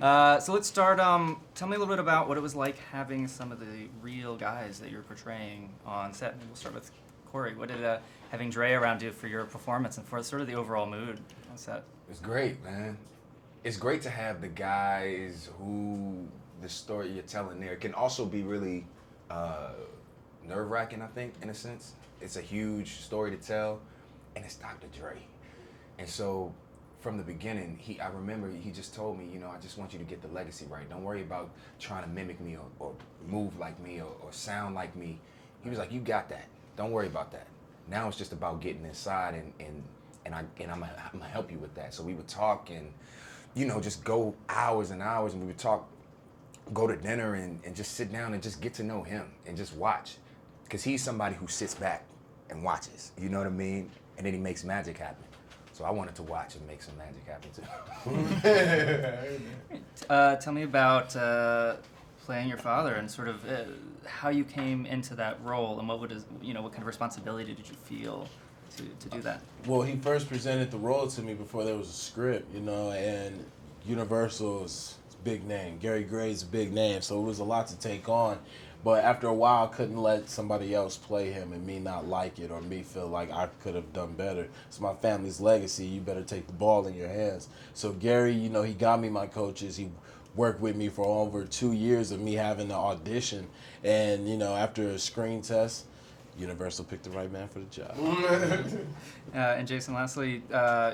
So let's start. Tell me a little bit about what it was like having some of the real guys that you're portraying on set. Maybe we'll start with Corey. What did having Dre around do for your performance and for sort of the overall mood on set? It's great, man. It's great to have the guys who the story you're telling there can also be really nerve-wracking, I think, in a sense. It's a huge story to tell, and it's Dr. Dre. And so from the beginning, I remember he just told me, I just want you to get the legacy right. Don't worry about trying to mimic me or move like me or sound like me. He was like, you got that. Don't worry about that. Now it's just about getting inside and I'm gonna help you with that. So we would talk and, just go hours and hours, and we would talk, go to dinner and just sit down and just get to know him and just watch. Because he's somebody who sits back and watches, you know what I mean? And then he makes magic happen. So I wanted to watch and make some magic happen too. Tell me about playing your father and sort of how you came into that role and what kind of responsibility did you feel to do that? Well, he first presented the role to me before there was a script, and Universal's big name. Gary Gray's a big name, so it was a lot to take on. But after a while, I couldn't let somebody else play him and me not like it or me feel like I could have done better. It's my family's legacy. You better take the ball in your hands. So Gary, he got me my coaches. He worked with me for over 2 years of me having to audition. And, after a screen test, Universal picked the right man for the job. And Jason, lastly,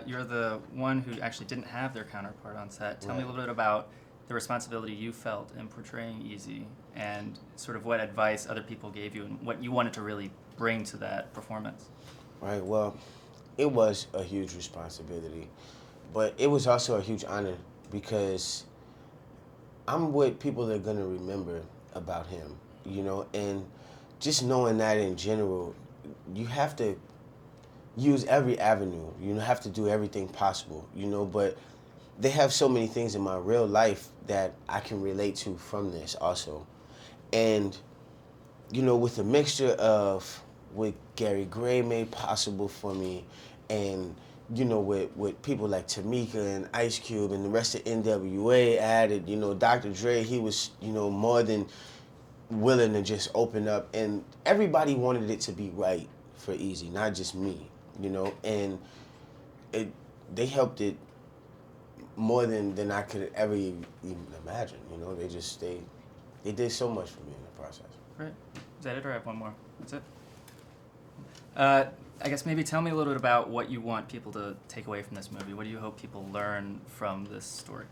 you're the one who actually didn't have their counterpart on set. Tell me a little bit about the responsibility you felt in portraying Easy and sort of what advice other people gave you and what you wanted to really bring to that performance. Right, well, it was a huge responsibility, but it was also a huge honor because I'm what people are going to remember about him, and just knowing that in general, you have to use every avenue. You have to do everything possible, but they have so many things in my real life that I can relate to from this also. And, with a mixture of what Gary Gray made possible for me and, with people like Tamika and Ice Cube and the rest of NWA added, Dr. Dre, he was, more than willing to just open up. And everybody wanted it to be right for Easy, not just me, and they helped it more than I could ever even imagine. They did so much for me in the process. Great. Is that it, or I have one more? That's it? I guess maybe tell me a little bit about what you want people to take away from this movie. What do you hope people learn from this story?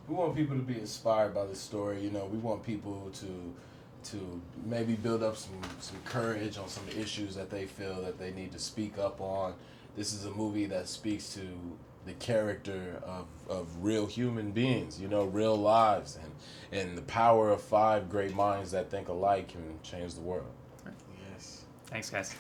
We want people to be inspired by the story. We want people to maybe build up some courage on some issues that they feel that they need to speak up on. This is a movie that speaks to the character of real human beings, real lives, and the power of 5 great minds that think alike can change the world. Yes. Thanks, guys.